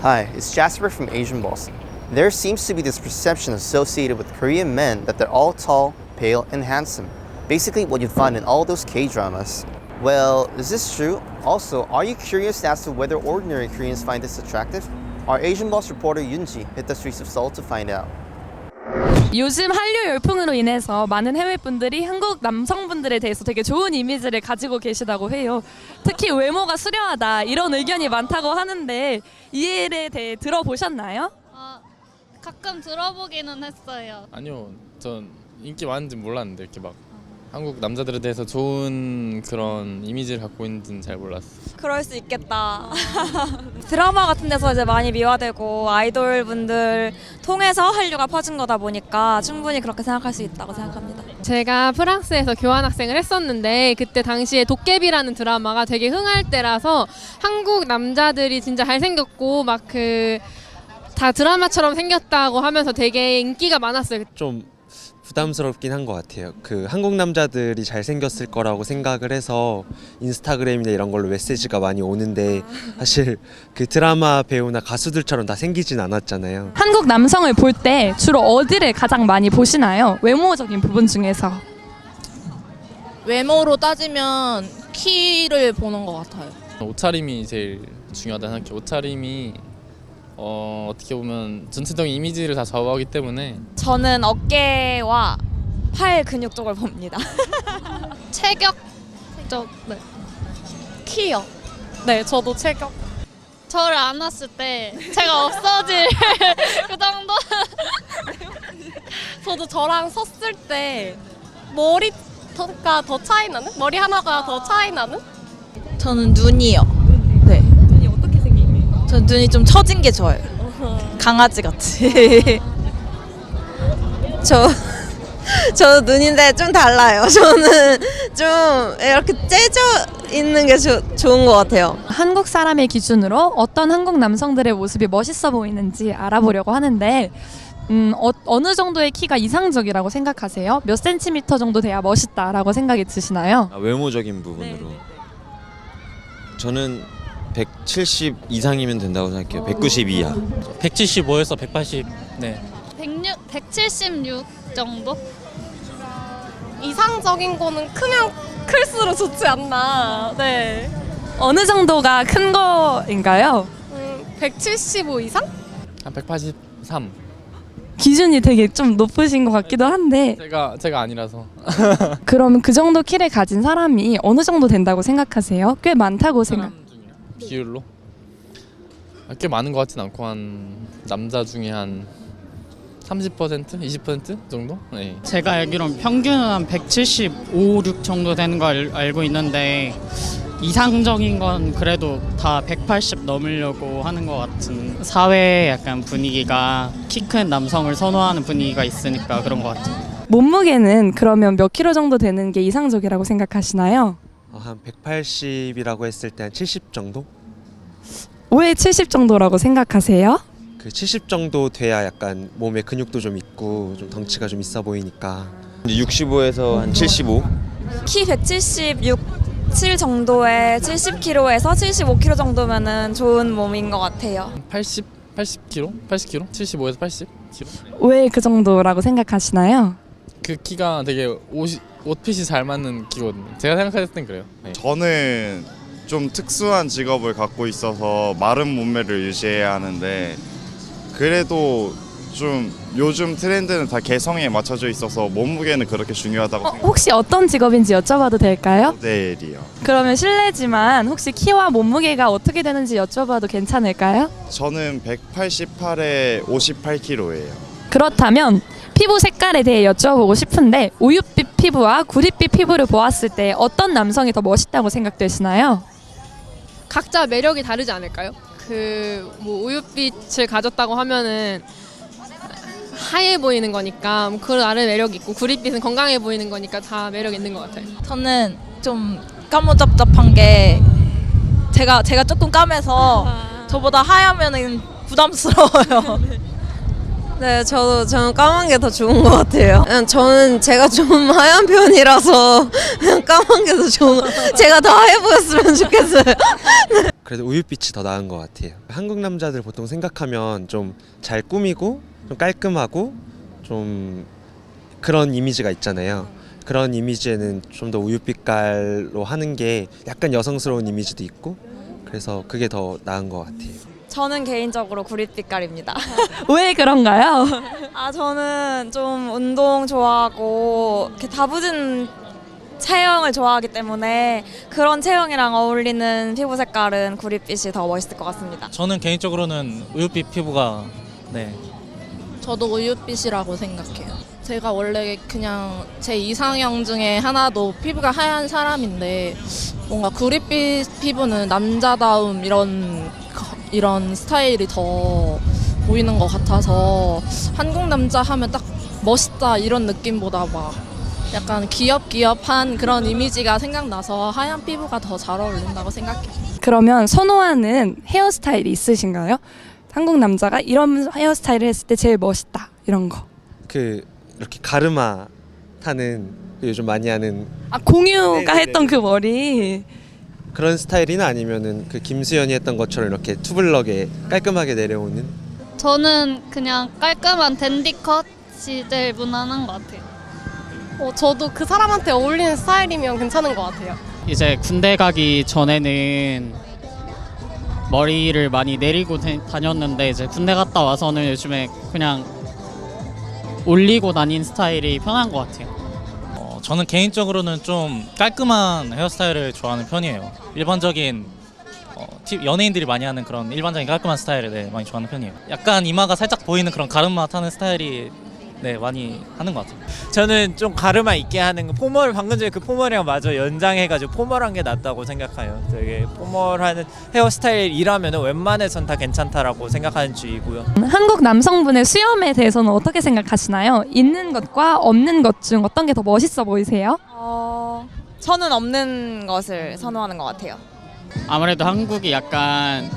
Hi, it's Jasper from Asian Boss. There seems to be this perception associated with Korean men that they're all tall, pale, and handsome. Basically what you'd find in all those K-dramas. Well, is this true? Also, are you curious as to whether ordinary Koreans find this attractive? Our Asian Boss reporter Yoonji hit the streets of Seoul to find out. 요즘 한류 열풍으로 인해서 많은 해외 분들이 한국 남성분들에 대해서 되게 좋은 이미지를 가지고 계시다고 해요. 특히 외모가 수려하다 이런 의견이 많다고 하는데 이 일에 대해 들어보셨나요? 가끔 들어보기는 했어요. 아니요, 전 인기 많은지 몰랐는데 이렇게 막 한국 남자들에 대해서 좋은 그런 이미지를 갖고 있는지는 잘 몰랐어요. 그럴 수 있겠다. 드라마 같은 데서 이제 많이 미화되고 아이돌 분들 통해서 한류가 퍼진 거다 보니까 충분히 그렇게 생각할 수 있다고 생각합니다. 제가 프랑스에서 교환학생을 했었는데 그때 당시에 도깨비라는 드라마가 되게 흥할 때라서 한국 남자들이 진짜 잘생겼고 막 다 드라마처럼 생겼다고 하면서 되게 인기가 많았어요. 좀 부담스럽긴 한 것 같아요. 한국 남자들이 잘생겼을 거라고 생각을 해서 인스타그램이나 이런 걸로 메시지가 많이 오는데 사실 드라마 배우나 가수들처럼 다 생기진 않았잖아요. 한국 남성을 볼 때 주로 어디를 가장 많이 보시나요? 외모적인 부분 중에서. 외모로 따지면 키를 보는 것 같아요. 옷차림이 제일 중요하다는 생각해요. 옷차림이 어떻게 보면 전체적인 이미지를 다 좌우하기 때문에 저는 어깨와 팔 근육 쪽을 봅니다. 체격 쪽, 네. 키요. 네, 저도 체격. 저를 안았을 때 제가 없어질 그 정도? 저도 저랑 섰을 때 머리가 더 차이 나는? 머리 하나가 더 차이 나는? 저는 눈이요. 네. 눈이 어떻게 생기게? 저 눈이 좀 처진 게 좋아요. 강아지 같이. 저 눈인데 좀 달라요. 저는 좀 이렇게 째져 있는 게 좋은 것 같아요. 한국 사람의 기준으로 어떤 한국 남성들의 모습이 멋있어 보이는지 알아보려고 하는데 어느 정도의 키가 이상적이라고 생각하세요? 몇 센티미터 정도 돼야 멋있다라고 생각이 드시나요? 외모적인 부분으로 저는 170 이상이면 된다고 생각해요. 190 이하. 175에서 180. 네. 176 정도? 이상적인 거는 크면 클수록 좋지 않나. 네. 어느 정도가 큰 거인가요? 175 이상? 한 183. 기준이 되게 좀 높으신 것 같기도 한데 제가 아니라서. 그럼 그 정도 키를 가진 사람이 어느 정도 된다고 생각하세요? 꽤 많다고 사람 중에 비율로 꽤 많은 것 같진 않고 한 남자 중에 한 30%? 20% 정도? 네. 제가 알기로는 평균은 한 175, 6 정도 되는 거 알고 있는데 이상적인 건 그래도 다 180 넘으려고 하는 것 같은 사회의 약간 분위기가 키 큰 남성을 선호하는 분위기가 있으니까 그런 것 같아요. 몸무게는 그러면 몇 킬로 정도 되는 게 이상적이라고 생각하시나요? 한 180이라고 했을 때 한 70 정도? 왜 70 정도라고 생각하세요? 70 정도 돼야 약간 몸에 근육도 좀 있고 좀 덩치가 좀 있어 보이니까 65에서 한 75. 키 176, 7 정도에 70kg에서 75kg 정도면은 좋은 몸인 것 같아요. 80kg? 80kg? 75에서 80kg? 왜 그 정도라고 생각하시나요? 그 키가 되게 옷핏이 잘 맞는 키거든요. 제가 생각했을 땐 그래요. 네. 저는 좀 특수한 직업을 갖고 있어서 마른 몸매를 유지해야 하는데 그래도 좀 요즘 트렌드는 다 개성에 맞춰져 있어서 몸무게는 그렇게 중요하다고 생각해요. 혹시 어떤 직업인지 여쭤봐도 될까요? 모델이요. 그러면 실례지만 혹시 키와 몸무게가 어떻게 되는지 여쭤봐도 괜찮을까요? 저는 188에 58kg예요. 그렇다면 피부 색깔에 대해 여쭤보고 싶은데 우윳빛 피부와 구릿빛 피부를 보았을 때 어떤 남성이 더 멋있다고 생각되시나요? 각자 매력이 다르지 않을까요? 뭐 우윳빛을 가졌다고 하면은 하얘 보이는 거니까 그 나름 매력 있고 구릿빛은 건강해 보이는 거니까 다 매력 있는 것 같아요. 저는 좀 까무잡잡한 게 제가 조금 까매서 저보다 하얗면은 부담스러워요. 네, 저는 까만 게 더 좋은 것 같아요. 저는 제가 좀 하얀 편이라서 그냥 까만 게 더 좋은. 제가 더 하얘 보였으면 좋겠어요. 그래도 우윳빛이 더 나은 것 같아요. 한국 남자들 보통 생각하면 좀 잘 꾸미고 좀 깔끔하고 좀 그런 이미지가 있잖아요. 그런 이미지에는 좀 더 우윳빛깔로 하는 게 약간 여성스러운 이미지도 있고 그래서 그게 더 나은 것 같아요. 저는 개인적으로 구릿빛깔입니다. 왜 그런가요? 저는 좀 운동 좋아하고 이렇게 다부진 체형을 좋아하기 때문에 그런 체형이랑 어울리는 피부 색깔은 구릿빛이 더 멋있을 것 같습니다. 저는 개인적으로는 우윳빛 피부가 저도 우윳빛이라고 생각해요. 제가 원래 그냥 제 이상형 중에 하나도 피부가 하얀 사람인데 뭔가 구릿빛 피부는 남자다움 이런 스타일이 더 보이는 것 같아서 한국 남자 하면 딱 멋있다 이런 느낌보다 막 약간 귀엽한 그런 이미지가 생각나서 하얀 피부가 더 잘 어울린다고 생각해요. 그러면 선호하는 헤어스타일이 있으신가요? 한국 남자가 이런 헤어스타일을 했을 때 제일 멋있다 이런 거. 이렇게 가르마 타는 요즘 많이 하는 공유가 네네네. 했던 그 머리. 그런 스타일이나 아니면은 그 김수현이 했던 것처럼 이렇게 투블럭에 깔끔하게 내려오는. 저는 그냥 깔끔한 댄디컷이 제일 무난한 것 같아요. 저도 그 사람한테 어울리는 스타일이면 괜찮은 것 같아요. 이제 군대 가기 전에는 머리를 많이 내리고 다녔는데 이제 군대 갔다 와서는 요즘에 그냥 올리고 다닌 스타일이 편한 것 같아요. 저는 개인적으로는 좀 깔끔한 헤어스타일을 좋아하는 편이에요. 일반적인 연예인들이 많이 하는 그런 일반적인 깔끔한 스타일을 많이 좋아하는 편이에요. 약간 이마가 살짝 보이는 그런 가르마 타는 스타일이 많이 하는 것 같아요. 저는 좀 가르마 있게 하는 포멀, 방금 전에 그 포멀이랑 마저 연장해가지고 포멀한 게 낫다고 생각해요. 되게 포멀하는 헤어스타일이라면 웬만해선 다 괜찮다라고 생각하는 주의고요. 한국 남성분의 수염에 대해서는 어떻게 생각하시나요? 있는 것과 없는 것 중 어떤 게 더 멋있어 보이세요? 저는 없는 것을 선호하는 것 같아요. 아무래도 한국이 약간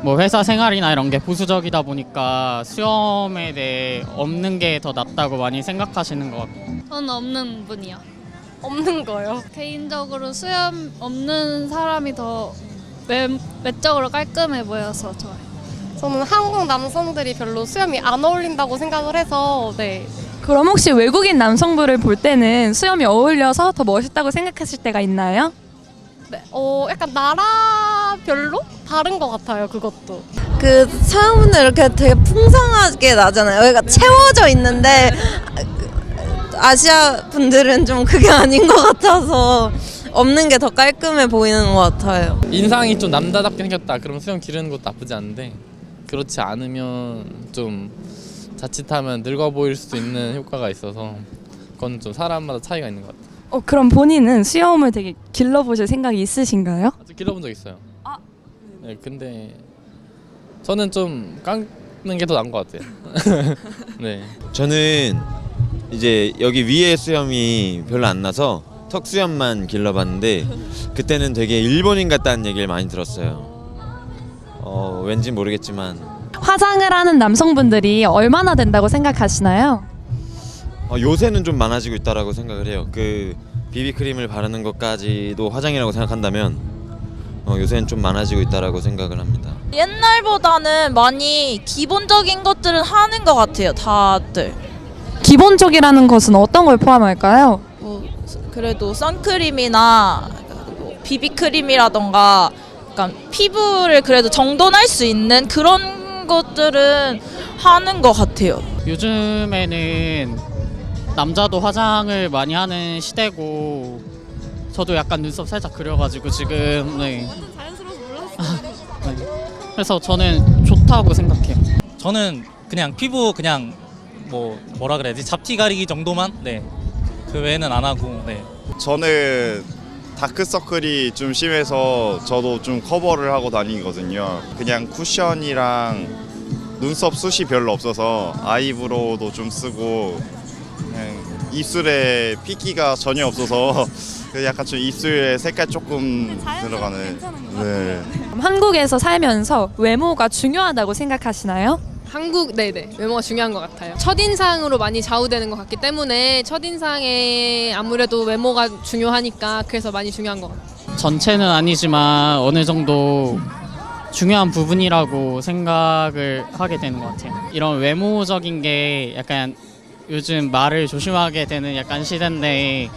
뭐 회사 생활이나 이런 게 보수적이다 보니까 수염에 대해 없는 게 더 낫다고 많이 생각하시는 것 같고. 저는 없는 분이요. 없는 거요. 개인적으로 수염 없는 사람이 더 외적으로 깔끔해 보여서 좋아요. 저는 한국 남성들이 별로 수염이 안 어울린다고 생각을 해서 그럼 혹시 외국인 남성분을 볼 때는 수염이 어울려서 더 멋있다고 생각하실 때가 있나요? 약간 나라별로 다른 것 같아요. 그것도. 그 수염은 이렇게 되게 풍성하게 나잖아요. 여기가 채워져 있는데 아시아 분들은 좀 그게 아닌 것 같아서 없는 게 더 깔끔해 보이는 것 같아요. 인상이 좀 남자답게 생겼다 그러면 수염 기르는 것도 나쁘지 않은데 그렇지 않으면 좀 자칫하면 늙어 보일 수도 있는 효과가 있어서 그건 좀 사람마다 차이가 있는 것 같아요. 그럼 본인은 수염을 되게 길러보실 생각이 있으신가요? 아직 길러본 적 있어요. 네, 근데 저는 좀 깎는 게 더 나은 것 같아요. 네. 저는 이제 여기 위에 수염이 별로 안 나서 턱 수염만 길러봤는데 그때는 되게 일본인 같다는 얘기를 많이 들었어요. 왠지 모르겠지만 화장을 하는 남성분들이 얼마나 된다고 생각하시나요? 요새는 좀 많아지고 있다라고 생각을 해요. 그 비비크림을 바르는 것까지도 화장이라고 생각한다면 요새는 좀 많아지고 있다라고 생각을 합니다. 옛날보다는 많이 기본적인 것들은 하는 것 같아요. 다들. 기본적이라는 것은 어떤 걸 포함할까요? 그래도 선크림이나 비비크림이라던가 약간 피부를 그래도 정돈할 수 있는 그런 것들은 하는 것 같아요. 요즘에는 남자도 화장을 많이 하는 시대고 저도 약간 눈썹 살짝 그려가지고 지금 자연스러워서 몰랐어요. 그래서 저는 좋다고 생각해요. 저는 그냥 피부 그냥 뭐라 그래야지 잡티 가리기 정도만 그 외에는 안 하고 저는 다크서클이 좀 심해서 저도 좀 커버를 하고 다니거든요. 그냥 쿠션이랑 눈썹 숱이 별로 없어서 아이브로우도 좀 쓰고 그냥 입술에 핏기가 전혀 없어서 약간 좀 입술에 색깔 조금 들어가는. 한국에서 살면서 외모가 중요하다고 생각하시나요? 한국 네네 외모가 중요한 것 같아요. 첫인상으로 많이 좌우되는 것 같기 때문에 첫인상에 아무래도 외모가 중요하니까 그래서 많이 중요한 것 같아요. 전체는 아니지만 어느 정도 중요한 부분이라고 생각을 하게 되는 것 같아요. 이런 외모적인 게 약간 요즘 말을 조심하게 되는 약간 시대인데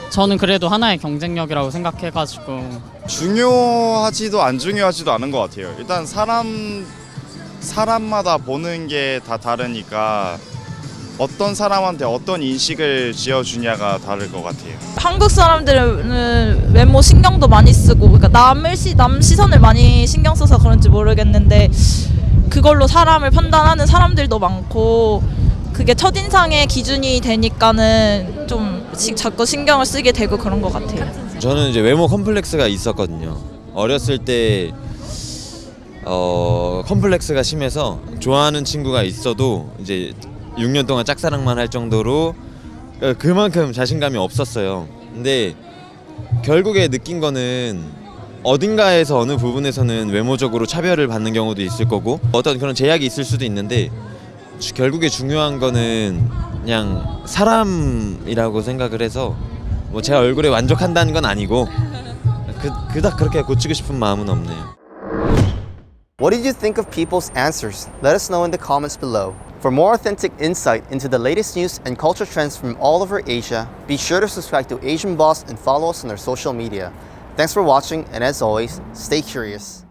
저는 그래도 하나의 경쟁력이라고 생각해가지고 중요하지도 안 중요하지도 않은 것 같아요. 일단 사람마다 보는 게 다 다르니까 어떤 사람한테 어떤 인식을 지어주냐가 다를 것 같아요. 한국 사람들은 외모 신경도 많이 쓰고, 그러니까 남 시선을 많이 신경 써서 그런지 모르겠는데 그걸로 사람을 판단하는 사람들도 많고, 그게 첫인상의 기준이 되니까는 좀 자꾸 신경을 쓰게 되고 그런 것 같아요. 저는 이제 외모 컴플렉스가 있었거든요. 어렸을 때 컴플렉스가 심해서 좋아하는 친구가 있어도 이제 6년 동안 짝사랑만 할 정도로 그만큼 자신감이 없었어요. 근데 결국에 느낀 거는 어딘가에서 어느 부분에서는 외모적으로 차별을 받는 경우도 있을 거고 어떤 그런 제약이 있을 수도 있는데 결국에 중요한 거는 그냥 사람이라고 생각을 해서 뭐 제 얼굴에 만족한다는 건 아니고 그닥 그렇게 고치고 싶은 마음은 없네요. What did you think of people's answers? Let us know in the comments below. For more authentic insight into the latest news and culture trends from all over Asia, be sure to subscribe to Asian Boss and follow us on our social media. Thanks for watching, and as always, stay curious.